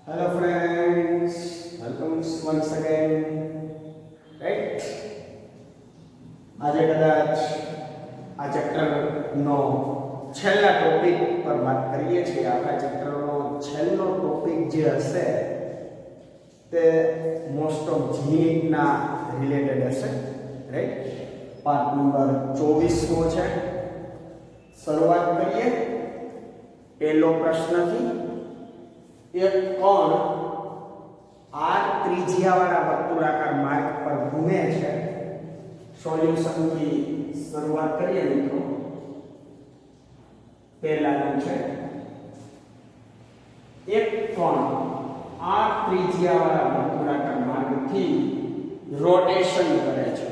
Hello friends, welcome once again. Right? આજે કદાચ આ ચેપ્ટરનો છેલ્લા ટોપિક પર વાત કરીએ છીએ. આપણા ચેપ્ટરનો છેલ્લો ટોપિક જે હશે તે મોસ્ટ ઓફ જીનીટના રિલેટેડ હશે. રાઈટ? પાર્ટ નંબર 24 નો છે. શરૂઆત કરીએ પહેલો પ્રશ્નથી. એક કોણ r ત્રિજ્યાવાળા વર્તુળાકાર માર્ગ પર ઘૂમે છે. સોલ્યુશનથી શરૂઆત કરીએ મિત્રો. પહેલાનું છે એક કોણ r ત્રિજ્યાવાળા વર્તુળાકાર માર્ગથી રોટેશન કરે છે.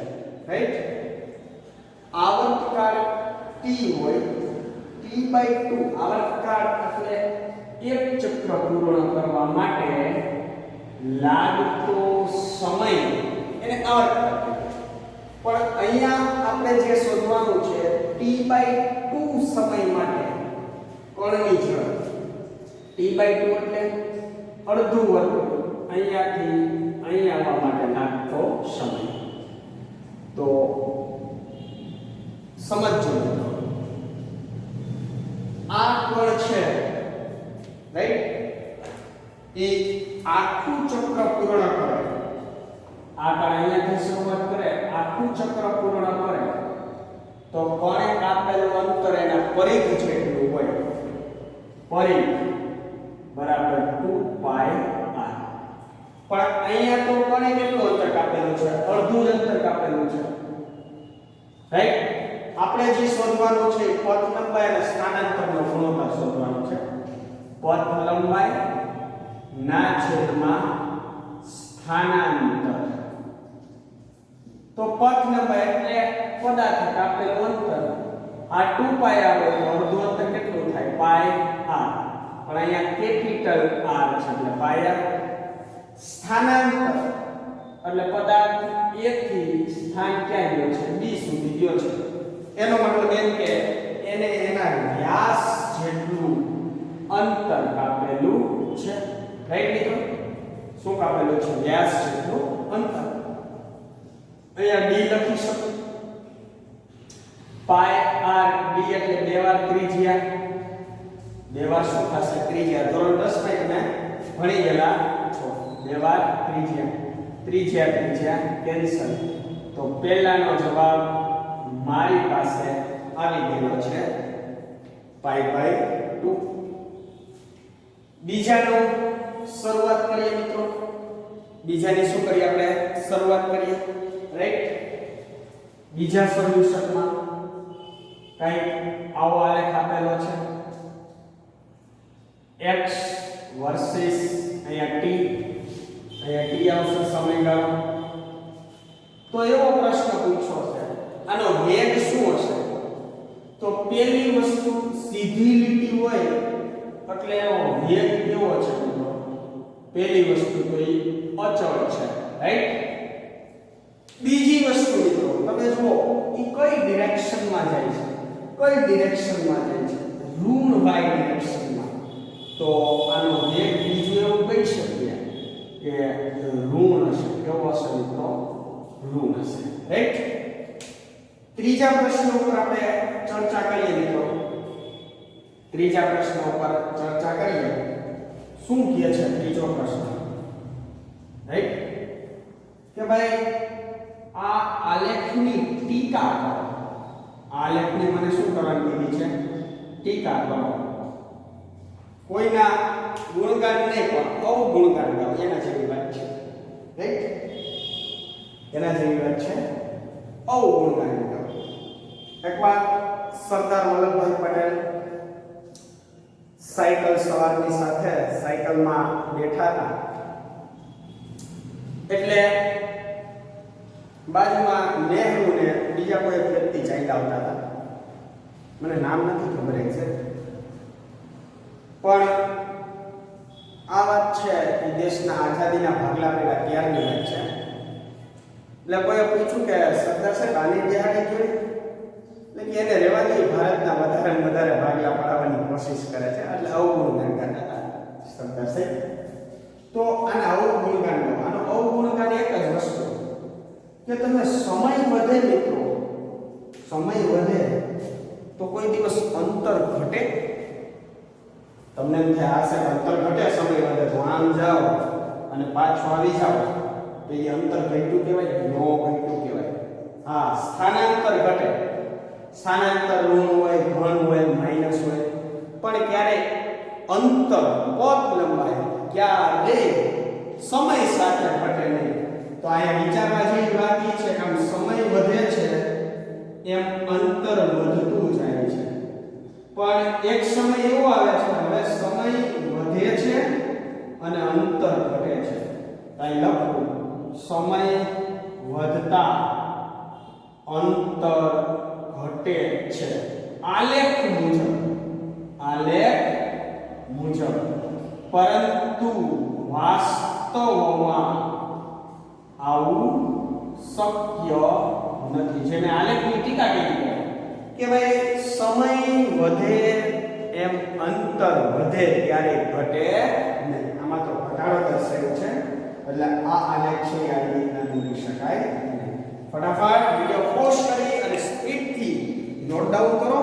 રાઈટ? આવર્તકાળ t હોય, t/2 આવર્તકાળ એટલે એક ચક્ર પૂર્ણ કરવા માટે લાગતો સમય એને આવર્તકાળ. પણ અહીંયા આપણે જે શોધવાનું છે t/2 સમય માટે કોણની જરૂર. t/2 એટલે અડધું વર્તુળ અહીંયાથી અહીં આવવા માટે લાગતો સમય. તો સમજો મિત્રો, આ કોણ છે રાઈટ, એ આખું ચક્ર પૂર્ણ કરે. આ કોણ અહીંયાથી શરૂઆત કરે, આખું ચક્ર પૂર્ણ કરે તો કોણે કાપેલું અંતર એના પરિઘ જેટલું હોય. પરિઘ બરાબર 2πr. પણ અહીંયા તો કોણે કેટલું અંતર કાપેલું છે? અડધું જ અંતર કાપેલું છે. રાઈટ? આપણે જે શોધવાનું છે પથ લંબાઈ અને સ્થાનાંતરનો ગુણોત્તર શોધવાનો છે. પથ લંબાઈ ના છેદમાં સ્થાનાંતર. તો પથ લંબાઈ એટલે પદાર્થ કાપેલું અંતર. આ 2πr હોય તો અડધું અંતર કેટલું થાય? πr. પણ અહીંયા કેપિટલ R છે એટલે πr. સ્થાનાંતર એટલે પદાર્થ A થી સ્થાન ક્યાં ગયો છે? B સુધી ગયો છે. એનો મતલબ એમ કે એને એના વ્યાસ જેટલું અંતર કાપેલું છે. રાઈટ મિત્રો? શું કાપેલું છે? વ્યાસ જેટલું અંતર. અહીંયા d લખી શકો. πr d એટલે બે વાર ત્રિજ્યા. બે વાર શું થશે? ત્રિજ્યા. ધોરણ 10 માં તમે ભણી ગયેલા છો. બે વાર ત્રિજ્યા. ત્રિજ્યા કેન્સલ. તો પહેલાનો જવાબ મારી પાસે આવી ગયો છે π/2. બીજાનો શરૂઆત કરીએ મિત્રો. બીજાની શું કરીએ આપણે? શરૂઆત કરીએ. રાઈટ? બીજા સોલ્યુશનમાં કઈ આવો આલેખ આપેલો છે. x વર્સિસ અહીંયા t, અહીંયા t આવશે સમયગાળો. તો એવો પ્રશ્ન પૂછ્યો છે આનો વેગ શું હશે? તો પહેલી વસ્તુ સીધી લીટી હોય એટલે એનો વેગ કેવો છે મિત્રો? પહેલી વસ્તુ તો એ અચળ છે. રાઈટ? બીજી વસ્તુ મિત્રો તમે જુઓ એ કઈ ડિરેક્શનમાં જાય છે? કઈ ડિરેક્શનમાં જાય છે? ઋણ y ડિરેક્શનમાં. તો આનો વેગ બીજું એવું કહી શકીએ કે ઋણ હશે. કેવો હશે મિત્રો? ઋણ હશે. રાઈટ? ત્રીજા પ્રશ્ન ઉપર આપણે ચર્ચા કરીએ મિત્રો. ત્રીજા પ્રશ્ન ઉપર ચર્ચા કરીએ. શું કહે છે ત્રીજો પ્રશ્ન? રાઈટ? કે ભાઈ આ આલેખની ટીકા કરો. આલેખની મને શું કરવાની કીધી છે? ટીકા કરો. કોઈના ગુણગાન નહીં પણ અવગુણગાન કરો. એના જેવી વાત છે. રાઈટ? એના જેવી વાત છે. અવગુણગાન કરો. એકવાર સરદાર વલ્લભભાઈ પટેલ સાયકલ સવારની સાથે સાયકલમાં બેઠા હતા. એટલે બાજુમાં નહેરુ ને બીજા કોઈ વ્યક્તિ ચાલ્યા આવતા હતા. મને નામ નથી ખબર એક્ઝેક્ટ, પણ આ વાત છે કે દેશના આઝાદીના ભાગલા પહેલા ત્યારની વાત છે. એટલે કોઈએ પૂછ્યું કે સરદાર સાહેબ આની દિહાડી જોઈ? એટલે કે એને રહેવા દઈએ, ભારતના વધારે ને વધારે ભાગલા પડાવવાની કોશિશ કરે છે. એટલે અવગુણ કરતા હતા સરદાર સાહેબ. આને અવગુણગાન લો. આનો અવગુણગાન એક જ વસ્તુ કે તમે સમય વધે મિત્રો, સમય વધે તો કોઈ દિવસ અંતર ઘટે? તમને એમ થાય આ સાહેબ અંતર ઘટે સમય વધે તો આમ જાઓ અને પાછો આવી જાઓ તો એ અંતર ઘટ્યું કહેવાય? નો ઘટ્યું કહેવાય. હા, સ્થાનાંતર ઘટે. સ્થાનાંતર ઋણ હોય, ધન હોય, માઈનસ હોય, પણ ક્યારે અંતર પથ લંબાઈ ક્યારે સમય સાથે ઘટે નહીં. તો અહીંયા વિચારવા જેવી વાત એ છે કે આમ સમય વધે છે એમ અંતર વધતું જાય છે, પણ એક સમય એવો આવે છે હવે સમય વધે છે અને અંતર ઘટે છે. અહીં લખું સમય વધતા અંતર ઘટે છે આલેખ મુજબ, પરંતુ વાસ્તવમાં આવું શક્ય નથી. જેને આલેખની ટીકા કરી કે ભાઈ સમય વધે એમ અંતર વધે ત્યારે ઘટે નહીં. આમાં તો ઘટાડો દર્શાવ્યો છે એટલે આ આલેખ છે આ રીતના દોરી શકાય નહીં. ફટાફટ વિડિયો પોઝ કરી અને સ્પીડથી નોટ ડાઉન કરો.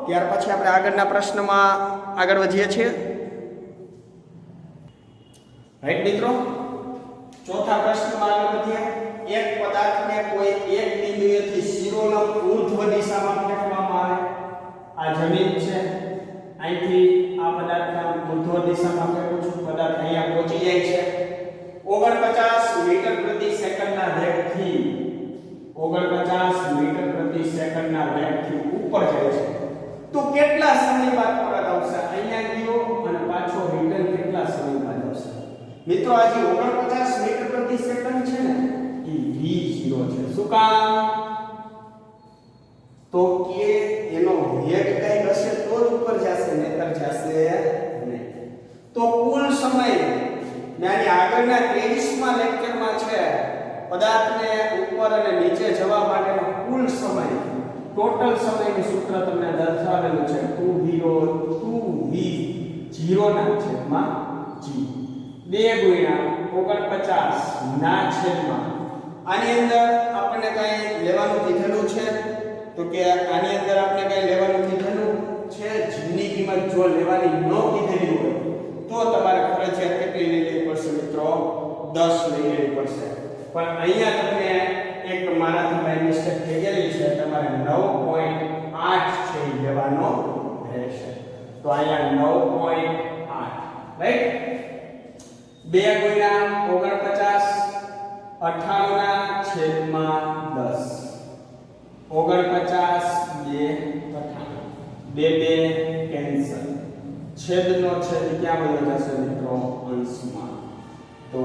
ત્યાર પછી આપણે આગળના પ્રશ્નમાં આગળ વધીએ છીએ. રાઈટ મિત્રો, ચોથા પ્રશ્નમાં આગળ વધીએ. એક પદાર્થને કોઈ એક બિંદુએથી શિરોલંબ ઊર્ધ્વ દિશામાં ફેંકવામાં આવે. આ જમીન છે, અહીંથી આ પદાર્થને ઊર્ધ્વ દિશામાં ફેંકું છું, પદાર્થ અહીંયા પહોંચી જાય છે 49 મીટર પ્રતિ સેકન્ડના વેગથી 49 મીટર પ્રતિ સેકન્ડના વેગથી ઉપર જાય છે. તો કેટલા સમય બાદ પરત આવશે? અહીંયા ગયો અને પાછો રિટર્ન કેટલા સમય બાદ આવશે? મિત્રો આ જે 49 મીટર પ્રતિ સેકન્ડ છે ને એ v0 છે. શું કામ? તો કે એનો વેગ કઈ હશે તો જ ઉપર જશે, નહીતર જશે નહીં. તો કુલ સમય મેં આગળના 23માં લેક્ચરમાં છે પદાર્થને ઉપર અને નીચે જવા માટેનો કુલ સમય, ટોટલ સમયનું સૂત્ર તમને દર્શાવેલું છે 2v0 ના છેદમાં g 2 ગુણ્યા 49 ના છેદમાં. આની અંદર આપણે કઈ લેવાનું કીધેલું છે? તો કે આની અંદર આપણે કઈ લેવાનું કીધેલું છે? g ની કિંમત જો લેવાની ન કીધેલી હોય તો તમારે ફરજિયાત કેટલી લઈ લેવી પડશે મિત્રો? 10 લઈ લેવી પડશે. પણ અહીંયા તમને એક મારાથી બાય મિસ્ટેક થઈ ગયેલી છે, તમારે 9.8 છે એ લેવાનો રહેશે. તો અહીંયા 9.8 રાઈટ. 2 ગુણ્યા 49 98 ના છેદમાં 10 49 2 98 2 કેન્સલ. છેદનો છેદ ક્યાં વયો જશે મિત્રો? અંશમાં. તો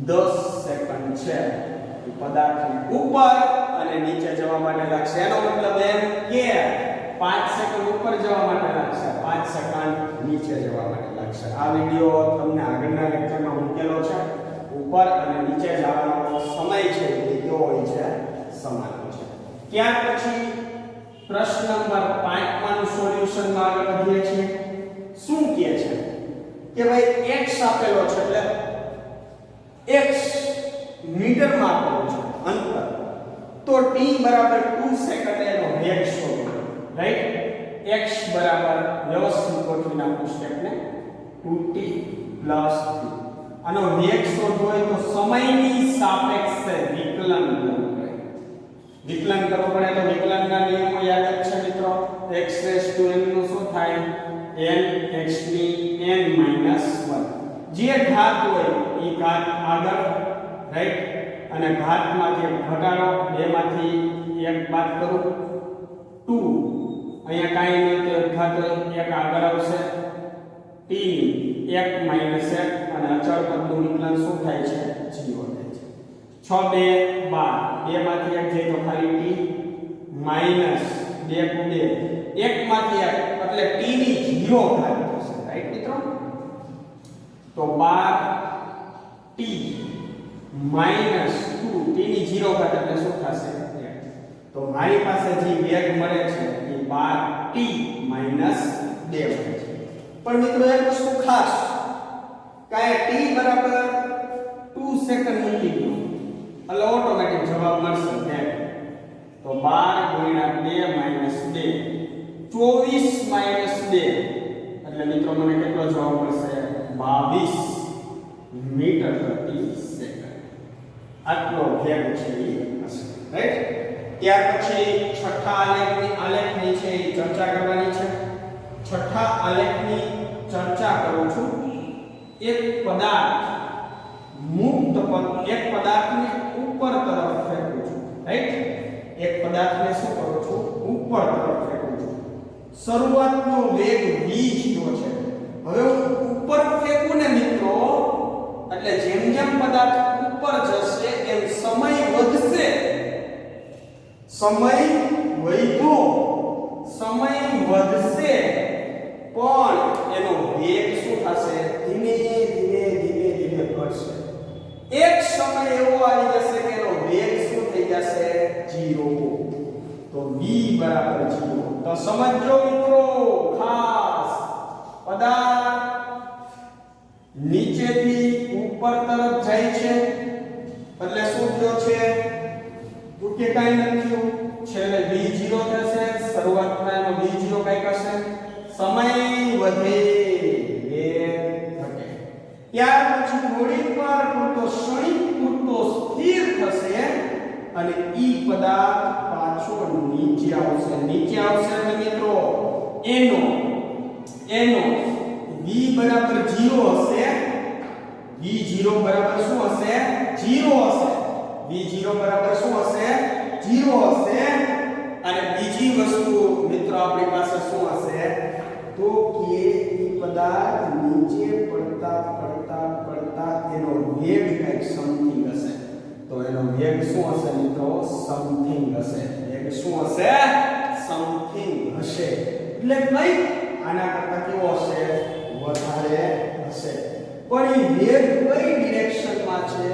10 સેકન્ડ છે એ પદાર્થની ઉપર અને નીચે જવા માટે લાગશે. એનો મતલબ એમ કે 5 સેકન્ડ ઉપર જવા માટે લાગશે, 5 સેકન્ડ નીચે જવા માટે લાગશે. આ વિડિયો તમને આગળના લેક્ચરમાં મૂકેલો છે. ઉપર અને નીચે જવાનો સમય છે એ કેવો હોય છે? સમાન છે. ત્યાર પછી પ્રશ્ન નંબર 5 માનું સોલ્યુશનમાં આગળ વધીએ છીએ. શું કહે છે કે ભાઈ x આપેલો છે એટલે x મીટરમાં આપેલું છે અંતર, તો t બરાબર 2 સેકન્ડ એનો વેગ શોધો. રાઈટ. x બરાબર વ્યવસ્થિત ગોઠવી નાખો સ્ટેપને 2t + t. આનો વેગ શોધવો હોય તો સમયની સાપેક્ષે વિકલન કરવું પડે. વિકલન કરવું પડે તો વિકલનના નિયમો યાદ જ છે મિત્રો. x⁻n નું શું થાય? n x⁻n - 1. જે ઘાત હોય એ ઘાત આગળ, રાઈટ, અને ઘાતમાંથી એક ઘટાડો, બેમાંથી એક બાદ કરું 2. અહીંયા કાંઈ નહીં તો એક ઘાત હોય, એક આગળ આવશે t ની 1 - 1 અને અચળ પદનું વિકલન શું થાય છે? 0 થાય છે. 6 2 12, 2 માંથી 1 જાય તો ખાલી t -2 2 1 માંથી 1 એટલે t ની 0 ઘાત થશે. રાઈટ મિત્રો. તો 12t -2 t ની 0 ઘાત એટલે શું થશે? 1. તો મારી પાસે જે વેગ મળે છે એ 12t - 2 મળે છે. પણ મિત્રો એક વસ્તુ ખાસ કાય t બરાબર 2 સેકન્ડ મૂકી દો એટલે ઓટોમેટિક જવાબ મળશે કે તો 12 × 2 - 2 24 - 2 એટલે મિત્રો મને કેટલો જવાબ મળશે 22 મીટર પ્રતિ સેકન્ડ આટલો વેગ છે એ હશે રાઈટ ત્યાર પછી છઠ્ઠા આલેખની છે એ ચર્ચા કરવાની છે છઠ્ઠા આલેખની ચર્ચા કરું છું એક પદાર્થ એક પદાર્થને ઉપર તરફ ફેંકું છું રાઈટ એક પદાર્થને શું કરું છું ઉપર તરફ ફેંકું છું શરૂઆતનો વેગ v છે હવે હું ઉપર ફેંકું ને મિત્રો એટલે જેમ જેમ પદાર્થ ઉપર જશે એમ સમય વધશે સમય વધશે પણ એનો વેગ શું થશે ધીમે ધીમે ઘટશે એક સમય એવો આવી જશે કે એનો વેગ શું થઈ જશે 0 તો v બરાબર 0 તો સમજો મિત્રો ખાસ પદાર્થ નીચેથી ઉપર તરફ જાય છે એટલે શું થયો છે તો કે કાઈ નથી થયું છેલ્લે v0 થશે શરૂઆતમાં એનો v0 કાઈ હશે સમય વધે વેગ ઘટે ત્યાર પછી થોડીક વાર પૂરતો ક્ષણિક પૂરતો સ્થિર થશે અને ઈ પદાર્થ પાછો નીચે આવશે એટલે મિત્રો એનો v બરાબર 0 હશે v0 બરાબર શું હશે 0 હશે v0 બરાબર શું હશે 0 હશે અને બીજી વસ્તુ મિત્રો આપણી પાસે શું હશે તો કે ઈ પદાર્થ નીચે પડતા એનો વેગ કંઈક સમથિંગ હશે તો એનો વેગ શું હશે મિત્રો સમથિંગ હશે વેગ શું હશે સમથિંગ હશે એટલે કઈ આના કરતા કેવો હશે વધારે હશે પણ ઈ વેગ કઈ ડિરેક્શનમાં છે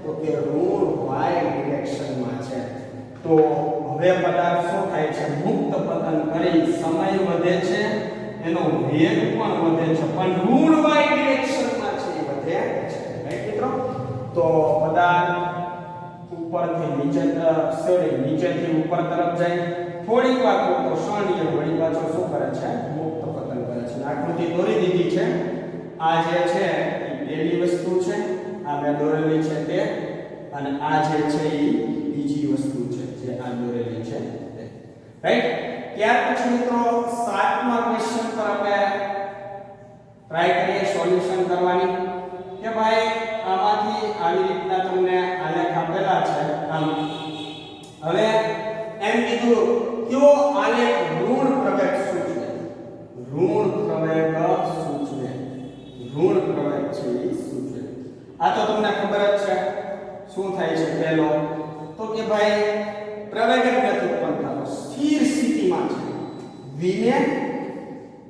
તો કે ઋણ y ડિરેક્શનમાં છે તો હવે પદાર્થ શું થાય છે મુક્ત પતન કરી સમય વધે છે એનો વેગ પણ વધે છે પણ ઋણ y ડિરેક્શનમાં છે એ વધે છે રાઈટ મિત્રો તો પદાર્થ ઉપરથી નીચેથી ઉપર તરફ જાય થોડીક વાર તો ક્ષણીય વળી પાછો શું કરે છે મુક્ત પતન કરે છે આકૃતિ દોરી દીધી છે આ જે છે એ પહેલી વસ્તુ છે આ મેં દોરેલી છે તે અને આ જે છે એ બીજી વસ્તુ છે જે આ દોરેલી છે તે રાઈટ ત્યાર પછી મિત્રો 7મા ક્વેશ્ચન પર આપણે ટ્રાય કરીએ સોલ્યુશન કરવાની કે ભાઈ આમાંથી આવી રીતના તમને આલેખ આપેલા છે આમ હવે એમ કીધું કયો આલેખ ઋણ પ્રવેગ સૂચવે ઋણ પ્રવેગ છે એ સૂચવે આ તો તમને ખબર જ છે શું થાય છે પહેલો તો કે ભાઈ પ્રવેગ જ નથી ઉત્પન્ન થતો સ્થિર સ્થિતિમાં છે v ને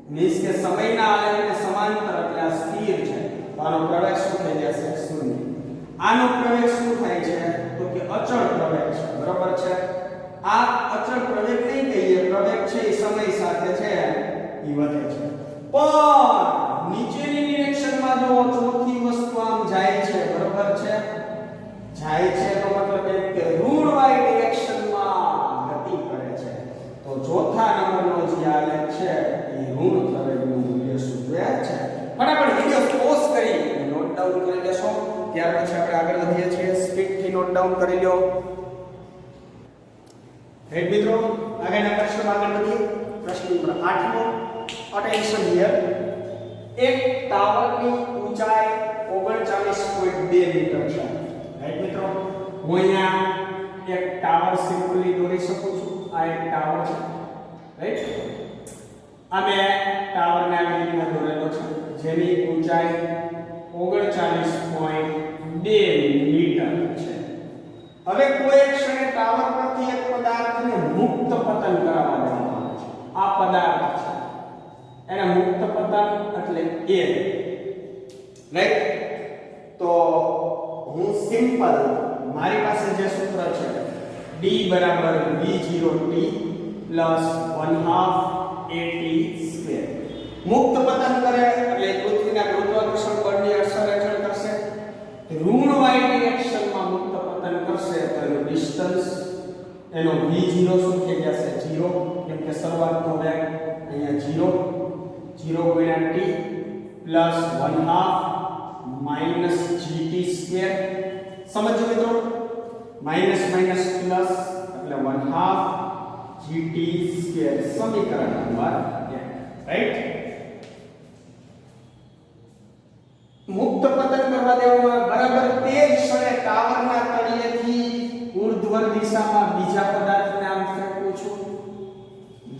મીન્સ કે સમયના આલેખને સમાંતર એટલે આ સ્થિર છે તો આનો પ્રવેગ શું થઈ જશે શૂન્ય આનો પ્રવેગ શું થાય છે તો કે અચળ પ્રવેગ છે બરાબર છે આ અચળ પ્રવેગ નહીં કહીએ પ્રવેગ છે એ સમય સાથે છે એ વધે છે પણ નીચેની ડિરેક્શનમાં જો ચોથી વસ્તુ આમ જાય છે બરાબર છે જાય છે તો મતલબ એમ કે ઋણ y ડિરેક્શનમાં ગતિ કરે છે તો ચોથા નંબરનો જે આલેખ છે એ ઋણ પ્રવેગનું મૂલ્ય સૂચવે છે ફટાફટ વિડિયો પોઝ કરી નોટ ડાઉન કરી લેશો ત્યાર પછી આપણે આગળ વધીએ છીએ સ્પીડથી નોટ ડાઉન કરી લ્યો રાઈટ મિત્રો આગળના પ્રશ્નમાં આગળ વધીએ પ્રશ્ન નંબર 8મો અટેન્શન હિયર એક ટાવરની ઊંચાઈ 39.2 મીટર છે રાઈટ મિત્રો હું અહીંયા એક ટાવર સિમ્પલી દોરી શકું છું આ એક ટાવર છે રાઈટ આ મેં ટાવરને આવી રીતના દોરેલો છે જેની ઊંચાઈ 39.2 મીટર છે હવે કોઈ એક ક્ષણે ટાવર પરથી એક પદાર્થને મુક્ત પતન કરાવવા દેવામાં આવે છે આ પદાર્થ છે એને મુક્ત પતન એટલે a રાઈટ તો હું સિમ્પલ મારી પાસે જે સૂત્ર છે d બરાબર v0t + 1/2 at² મુક્ત પતન કરે એટલે પૃથ્વીના ગુરુત્વાકર્ષણ બળની અસર હેઠળ કરશે. ઋણ y ડિરેક્શનમાં મુક્ત પતન કરશે તો એનું ડિસ્ટન્સ એનો v0 શું થઈ જશે 0 કેમ કે શરૂઆતનો વેગ અહીંયા 0 ગુણ્યા t પ્લસ 1/2 માઈનસ gt². સમજો મિત્રો, માઈનસ માઈનસ પ્લસ એટલે 1/2 gt² સમીકરણ નંબર 1, રાઈટ. મુક્ત પતન કરવા દેવામાં બરાબર તે જ ક્ષણે ટાવરના તળિયેથી ઉર્ધ્વ દિશામાં બીજા પદાર્થને આમ ફેંકું છું,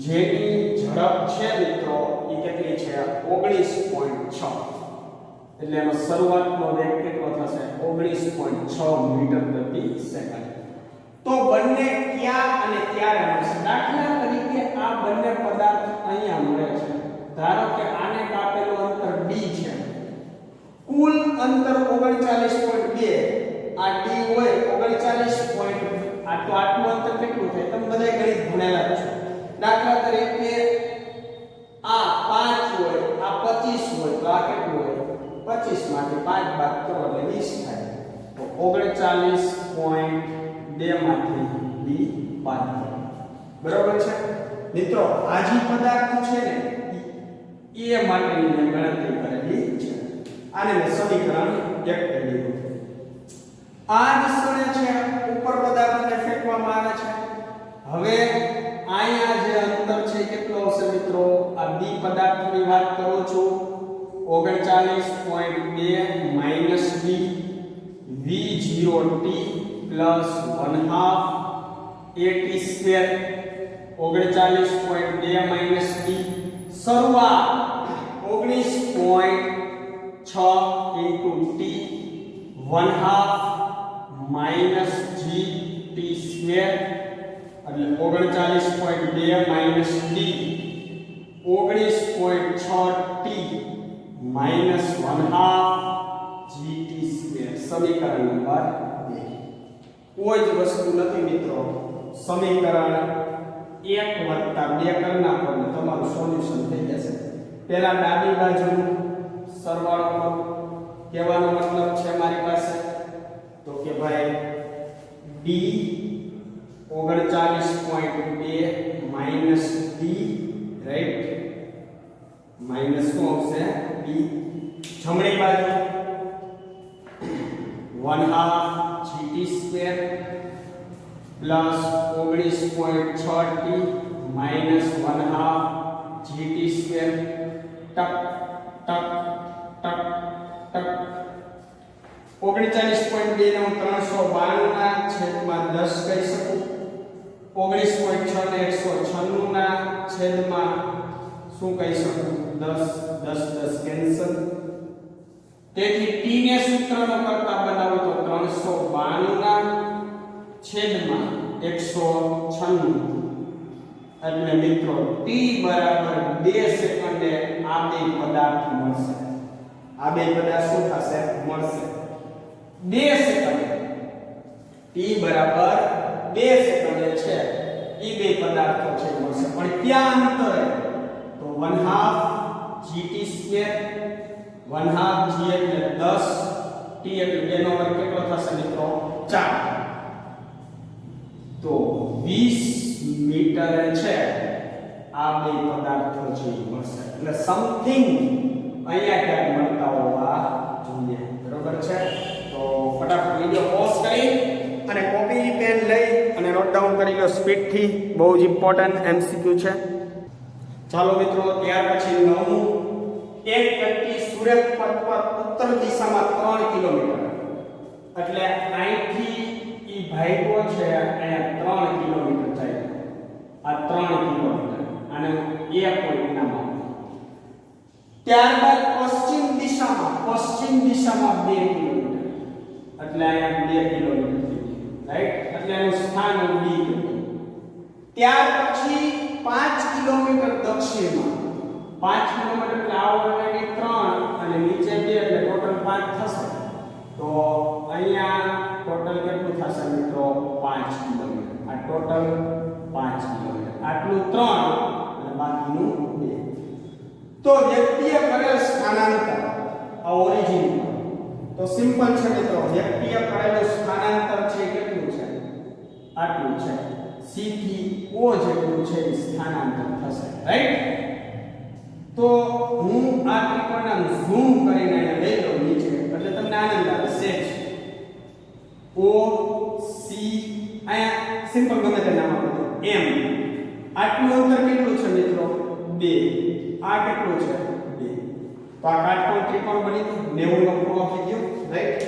જેની ઝડપ છે મિત્રો એ કેટલી છે 19.6. એટલે એનો શરૂઆતનો વેગ કેટલો થશે 19.6 મીટર પ્રતિ સેકન્ડ. તો બંને ક્યાં અને ક્યારે મળશે? દાખલા તરીકે આ બંને પદાર્થ અહીંયા મળે છે. ધારો કે આને કાપેલું અંતર d છે, કુલ અંતર 39.2, આ d હોય 39. આ તો આટલું અંતર કેટલું થાય તમે બધાય ગણિત ભણેલા જ છો. દાખલા તરીકે આ 5 હોય, આ 25 હોય તો આ કેટલું હોય 25 માંથી 5 બાદ કરો એટલે 20 થાય. તો 39.2 માંથી d બાદ કરો. બરાબર છે મિત્રો? આ જે પદાર્થ છે ને એ માટેની મેં ગણતરી કરેલી છે. આને મેં સમીકરણ 1 કહી દીધું. આ જ ક્ષણે છે ઉપર પદાર્થને ફેંકવામાં આવે છે. હવે અહીંયા જે અંતર છે કેટલો હશે મિત્રો? આ બી પદાર્થની વાત કરું છું. 39.2 minus d v0t plus 1/2 at². 39.2 minus d શરૂઆત 19.6 into t 1/2 માઈનસ gt² એટલે 39.2 minus d 19.6t minus 1/2 gt². સમીકરણ નંબર 2. કોઈ જ વસ્તુ નથી મિત્રો. સમીકરણ 1 + 2 કરી નાખો એટલે તમારું સોલ્યુશન થઈ જશે. પહેલા ડાબી બાજુનું સરવાળો કરો. કહેવાનો મતલબ છે મારી પાસે તો કે ભાઈ d 39.2 minus d, right, minus શું આવશે d. જમણી બાજુ 1/2 gt² plus 19.6t minus 1/2 gt². ટક ટક ટક ટક 39.2 ને હું 392 ના છેદમાં 10 કહી શકું. 19.6 ને 196 ના છેદમાં શું કહી શકું 10 10 કેન્સલ. તેથી t ને સૂત્રનો કરતા બનાવો તો 392 ના છેદમાં 196. એટલે મિત્રો t બરાબર 2 સેકન્ડે આ બે પદાર્થ મળશે. આ બે પદાર્થ શું થશે મળશે 2 સેકન્ડે. t બરાબર 2 સેકન્ડે છે એ બે પદાર્થો છે મળશે. પણ ક્યાં અંતરે? તો 1/2 gt², 1/2 g એટલે 10, t એટલે 2 નો વર્ગ કેટલો થશે મિત્રો 4. તો 20 મીટરે છે આ બે પદાર્થો છે મળશે. એટલે સમથિંગ અહીંયા ક્યાંક મળતા હોવા જોઈએ. બરોબર છે? તો ફટાફટ વિડિયો પોઝ કરી અને કોપી પેન લઈ અને નોટ ડાઉન કરી લો સ્પીડ થી. બહુ જ ઇમ્પોર્ટન્ટ MCQ છે. ચાલો મિત્રો, ત્યાર પછી નવમું. એક વ્યક્તિ સૂર્યપથ પર ઉત્તર દિશામાં 3 કિલોમીટર એટલે અહીંથી ઈ ભાગ્યો છે અહીંયા 3 કિલોમીટર જાય. આ 3 કિલોમીટર અને એ પોઈન્ટ નામ આપો. ત્યારબાદ પશ્ચિમ દિશામાં 2 કિલોમીટર એટલે અહીંયા 2 કિલોમીટર થઈ ગયું, રાઈટ. એટલે એનું સ્થાન D કહેવાય. ત્યાર પછી 5 કિલોમીટર દક્ષિણમાં 5 કિલોમીટર એટલે આ ઓલરેડી 3 અને નીચે 2 એટલે ટોટલ 5 થશે. તો અહીંયા ટોટલ કેટલું થશે મિત્રો 5 કિલોમીટર. આ ટોટલ 5 કિલોમીટર. આટલું 3 અને બાકીનું 2. તો વ્યક્તિએ કરેલ સ્થાનાંતર આ ઓરિજિન તો સિમ્પલ છે મિત્રો, વ્યક્તિએ કરેલું સ્થાનાંતર છે કેટલું છે, આટલું છે, c થી o જેટલું છે એ સ્થાનાંતર થશે, રાઈટ? તો હું આ ત્રિકોણને ઝૂમ કરીને લઈ લઉં નીચે એટલે તમને આનંદ આવશે. o c અહીંયા સિમ્પલ ગમે તે નામ આપો m, આટલું અંતર કેટલું છે મિત્રો, 2, આ કેટલું છે 2. તો આ કાટકોણ ત્રિકોણ બની ગયું, 90 નો ખૂણો થઈ ગયો, રાઈટ?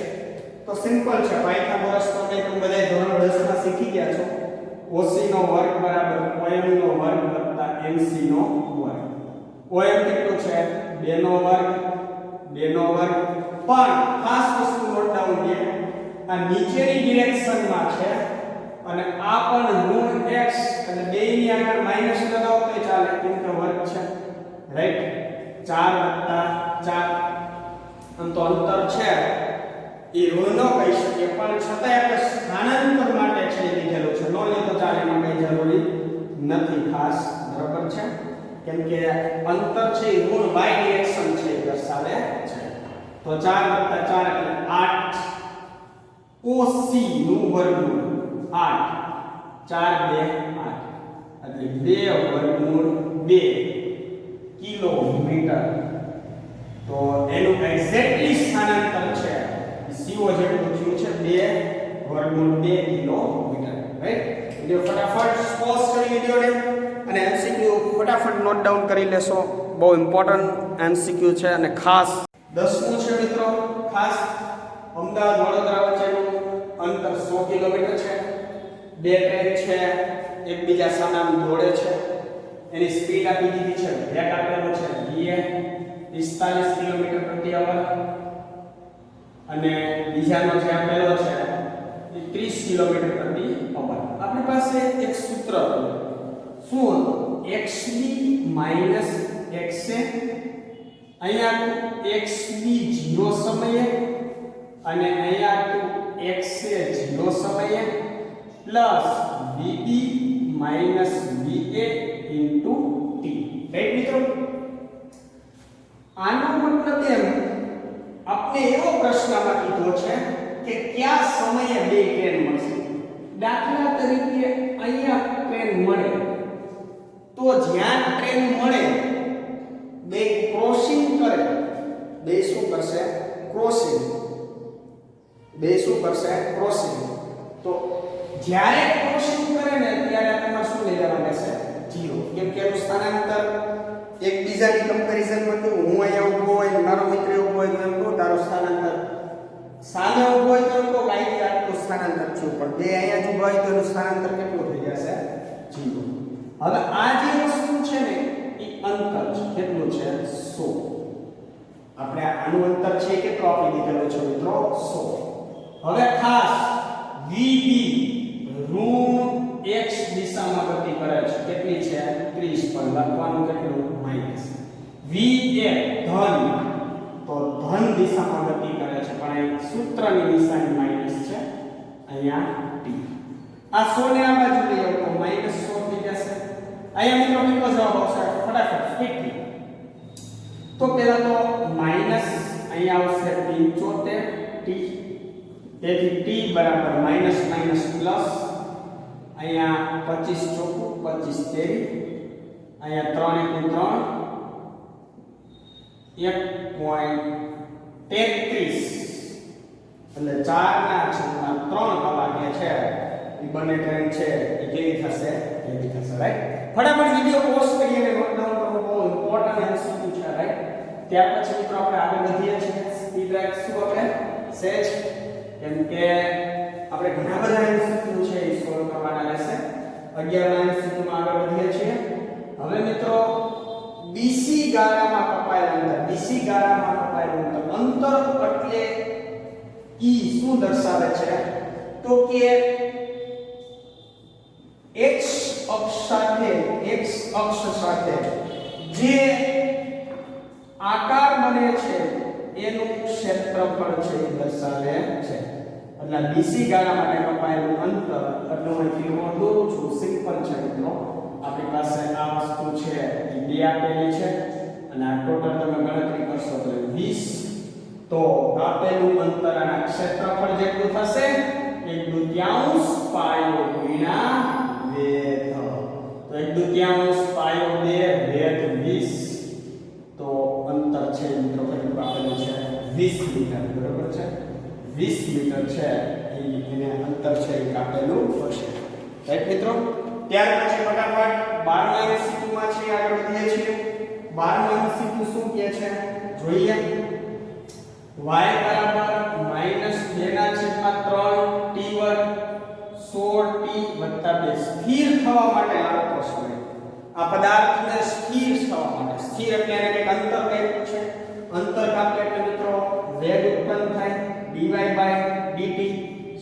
તો સિમ્પલ છે, પાયથાગોરસ તો તમે બધાય ધોરણ 10 માં શીખી ગયા છો. OC નો વર્ગ બરાબર OM નો વર્ગ વત્તા MC નો વર્ગ. OM કેટલું છે 2 નો વર્ગ, 2 નો વર્ગ. પણ ખાસ વસ્તુ નોટ ડાઉન છે, આ નીચેની ડિરેક્શનમાં છે અને આ પણ ઋણ x અને બેયની આગળ માઈનસ લગાવો તો ચાલે કેમ કે વર્ગ છે, રાઈટ? 4 + 4 આમ તો અંતર છે એ ઋણ ન કહી શકીએ પણ છતાંય આપણે સ્થાનાંતર માટે છે લીધેલું છે, નો લે તો ચાલે, એમાં કઈ જરૂરી નથી ખાસ, બરાબર છે? કેમ કે અંતર છે એ ઋણ y ડિરેક્શન છે એ દર્શાવે છે. તો 4 + 4 એટલે 8 OC નું વર્ગમૂળ 8, 4 × 2 = 8 એટલે 2 વર્ગમૂળ 2 કિલોમીટર. તો એનું એક્ઝેક્ટલી સ્થાનાંતર છે CO જેટલું થયું છે 2 વર્ગમૂળ 2 કિલોમીટર, રાઈટ? વિડિયો ફટાફટ પોઝ કરી વિડિયોને અને MCQ ફટાફટ નોટ ડાઉન કરી લેશો, બહુ ઇમ્પોર્ટન્ટ MCQ છે. અને ખાસ 10મું છે મિત્રો, ખાસ અમદાવાદ વડોદરા વચ્ચેનું અંતર 100 કિલોમીટર છે, બે ટ્રેન છે એકબીજા સામે દોડે છે, એની સ્પીડ આપી દીધી છે, વેગ આપેલો છે va 45 કિલોમીટર પ્રતિ અવર અને બીજાનો જે આપેલો છે એ 30 કિલોમીટર પ્રતિ અવર. આપણી પાસે એક સૂત્ર હતું, શું હતું? xb - xa, અહીંયા xb 0 સમયે અને અહીંયા xa 0 સમયે plus vb - va into t, right મિત્રો? આનો મતલબ એમ આપણે એવો પ્રશ્નમાં કીધો છે કે કયા સમયે બે ટ્રેન મળશે. દાખલા તરીકે અહીંયા ટ્રેન મળે તો જ્યાં ટ્રેન મળે બે ક્રોસિંગ કરે, બે શું કરશે? ક્રોસિંગ. બે શું કરશે? ક્રોસિંગ. તો જ્યારે ક્રોસિંગ કરે ને ત્યારે તમારે શું લઈ લેવાનું રહેશે? 0. કેમ કે એનું સ્થાનાંતર એકબીજાની કમ્પેરિઝનમાં કેવું, હું અહીંયા ઊભો હોય મારો મિત્ર ઊભો હોય તો એમ કહું તારું સ્થાનાંતર, સામે ઊભો હોય તો એમ કહું અહીંથી આટલું સ્થાનાંતર થયું, પણ બે અહીંયા જ ઊભા હોય તો એનું સ્થાનાંતર કેટલું થઈ જશે? 0. હવે આ જે વસ્તુ છે ને એ અંતર છે, કેટલું છે? 100. આપણે આનું અંતર છે કેટલું આપી દીધેલું છે મિત્રો? 100. હવે ખાસ VB ઋણ x દિશામાં ગતિ કરે છે, કેટલી છે? 30, પર લખવાનું કેટલું? માઈનસ. VA ધન, તો ધન દિશામાં ગતિ કરે છે પણ અહીં સૂત્રની નિશાની માઈનસ છે, અહીંયા t. આ 100 ને આ બાજુ લઈ આવો તો -100 થઈ જશે. અહીંયા મિત્રો કેટલો જવાબ આવશે? ફટાફટ સ્પીડથી. તો પહેલા તો માઈનસ અહીંયા આવશે 75 t, તેથી t બરાબર માઈનસ માઈનસ પ્લસ, અહીંયા 25 ચોખ્ખું 25 તેરી, અહીંયા 3 × 1 1.33 એટલે 4/3 કલાકે છે એ બંને ટ્રેન છે એ કેવી થશે? કેવી થશે, રાઈટ? ફટાફટ વિડિયો પોઝ કરી અને નોટ ડાઉન કરવો બહુ ઇમ્પોર્ટન્ટ MCQ છે, રાઈટ? ત્યાર પછી મિત્રો આપણે આગળ વધીએ છીએ. સ્પીડ રાખશું આપણે સેજ, કેમ કે આપણે ઘણા બધા MCQ છે એ સોલ્વ કરવાના રહેશે. 11ના MCQ માં આગળ વધીએ છીએ. હવે મિત્રો BC ગાળામાં કપાયેલ અંતર, BC ગાળામાં કપાયેલ અંતર એટલે E શું દર્શાવે છે? તો કે x અક્ષ સાથે જે આકાર બને છે એનું ક્ષેત્રફળ છે એ દર્શાવે છે. એટલે BC ગાળા માટે કપાયેલું અંતર એટલે હું ત્રિકોણ દોરું છું. સિમ્પલ છે મિત્રો, આપણી પાસે આ વસ્તુ છે એ બે આપેલી છે, અને આ ટોટલ તમે ગણતરી કરશો તો 20 તો કાપેલું અંતર અને ક્ષેત્રફળ જેટલું થશે 1/2 પાયો ગુણ્યા વેધ. તો 1/2 પાયો 2 વેધ 20 તો અંતર છે મિત્રો કેટલું આપેલું છે 20 મીટર બરોબર છે 20 મીટર છે એને અંતર છે એ કાપેલું હશે રાઈટ મિત્રો. ત્યાર પછી ફટાફટ 12મા MCQ માં છે આગળ વધીએ છીએ. 12મા MCQ શું કહે છે જોઈએ. y બરાબર -2/3 t વર્ગ 16t 2 સ્થિર થવા માટે લાગતો સમય. આ પદાર્થને સ્થિર થવા માટે, સ્થિર એટલે એને કંઈક અંતર આપ્યું છે, અંતર કાપે એટલે મિત્રો વેગ ઉત્પન્ન થાય dy/dt.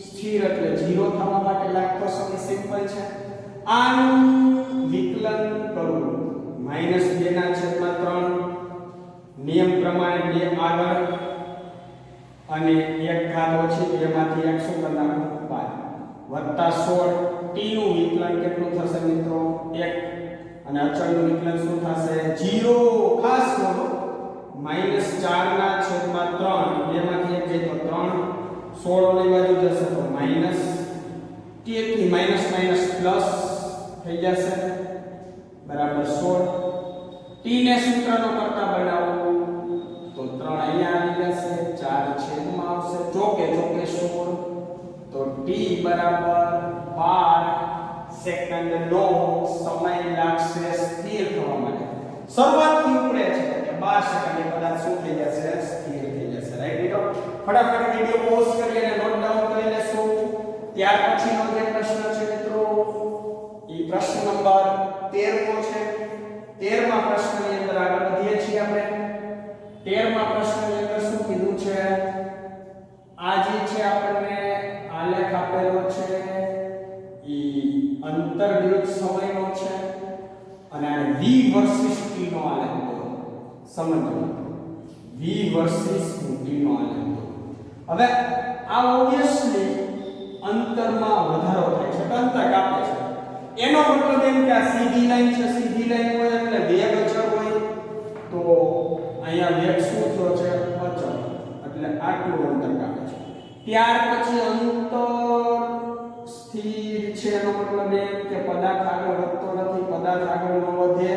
સ્થિર એટલે 0 થવા માટે લાગતો સમય સિમ્પલ છે. આનું વિકલન કરવું -2/3 નિયમ પ્રમાણે 2 આગળ અને 1 ઘાત ઓછી 2 માંથી 1 શું કરી નાખું 5 વત્તા 16 t નું વિકલન કેટલું થશે મિત્રો 1 અને અચળનું વિકલન શું થશે 0. ખાસ નોંધો -4/3 2 માંથી 1 જાય તો 3 16 ની બાજુ જશે તો માઈનસ તેથી માઈનસ માઈનસ પ્લસ થઈ જશે બરાબર 16 t ને સૂત્રનો કરતા બનાવો તો 3 અહીંયા આવી જશે 4 છેદમાં આવશે ચોકે 16 તો t બરાબર 12 સેકન્ડ નો સમય લાગશે સ્થિર થવા માટે. શરૂઆતથી ઉપરે છે એટલે 12 સેકન્ડ કદાચ શું થઈ જશે સ્થિર થઈ જશે રાઈટ મિત્રો. ફટાફટ વિડિયો પોઝ કરી અને નોટ ડાઉન કરી લેશો. ત્યાર પછીનો જે પ્રશ્ન છે મિત્રો એ પ્રશ્ન નંબર 13મો છે. 13મા પ્રશ્નની અંદર આગળ વધીએ છીએ આપણે. 13મા પ્રશ્નની અંદર શું કીધું છે આ જે છે આપણને આલેખ આપેલો છે ઈ અંતર વિરુદ્ધ સમયનો છે અને આ v વર્સિસ t નો આલેખ સમજો v વર્સિસ t નો આલેખ. હવે આ ઓબ્વિયસલી અંતરમાં વધારો થાય છે અંતર કાપે છે એનો મતલબ એમ કે આ સીધી લાઈન છે સીધી લાઈન હોય એટલે વેગ અચળ હોય તો અહીંયા વેગ શું થયો છે અચળ એટલે આટલું અંતર કાપે છે. ત્યાર પછી અંતર સ્થિર છે એનો મતલબ એમ કે પદાર્થ આગળ વધતો નથી પદાર્થ આગળ ન વધે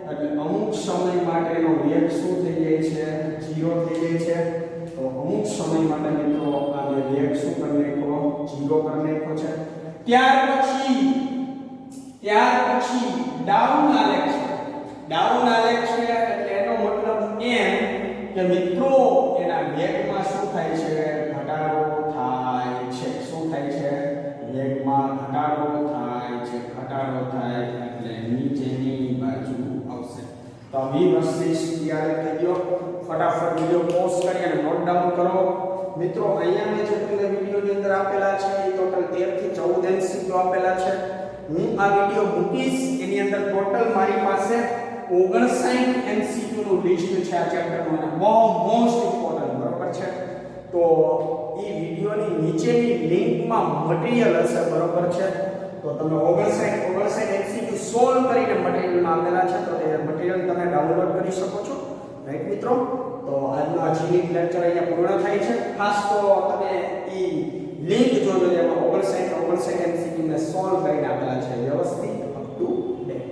એટલે અમુક સમય માટેનો વેગ શું થઈ જાય છે 0 થઈ જાય છે. તો અમુક સમય માટે મિત્રો આ વેગ શું કરી નાખ્યો 0 કરી નાખ્યો છે. ત્યાર પછી ડાઉન આલેખ છે. ડાઉન આલેખ છે એટલે એનો મતલબ એમ કે મિત્રો એના વેગમાં શું થાય છે ઘટાડો થાય છે. શું થાય છે વેગમાં ઘટાડો થાય છે. ઘટાડો થાય એટલે નીચેની બાજુ આવશે. તો v વર્સિસ t આલેખ થઈ ગયો. ફટાફટ વિડિયો પોઝ કરી અને નોટ ડાઉન કરો મિત્રો. અહીંયા મેં જે તમને વિડિયોની અંદર આપેલા છે એ ટોટલ 13 થી 14 MCQ આપેલા છે. હું આ વિડિયો મૂકીશ એની અંદર ટોટલ મારી પાસે 59 MCQ નું લિસ્ટ છે આ ચેપ્ટરનું અને બહુ મોસ્ટ ઇમ્પોર્ટન્ટ બરોબર છે. તો એ વિડિયોની નીચેની લિંકમાં મટીરીયલ હશે બરોબર છે. તો તમે 59 MCQ સોલ્વ કરીને મટીરીયલમાં આપેલા છે તો તે મટીરીયલ તમે ડાઉનલોડ કરી શકો છો રાઈટ મિત્રો. તો આજનો આ જીનિટ લેક્ચર અહીંયા પૂર્ણ થાય છે. ખાસ તો તમે એ લિંક જોજો જેમાં 59 MCQ ને સોલ્વ કરીને આપેલા છે વ્યવસ્થિત અપ ટુ ડેટ.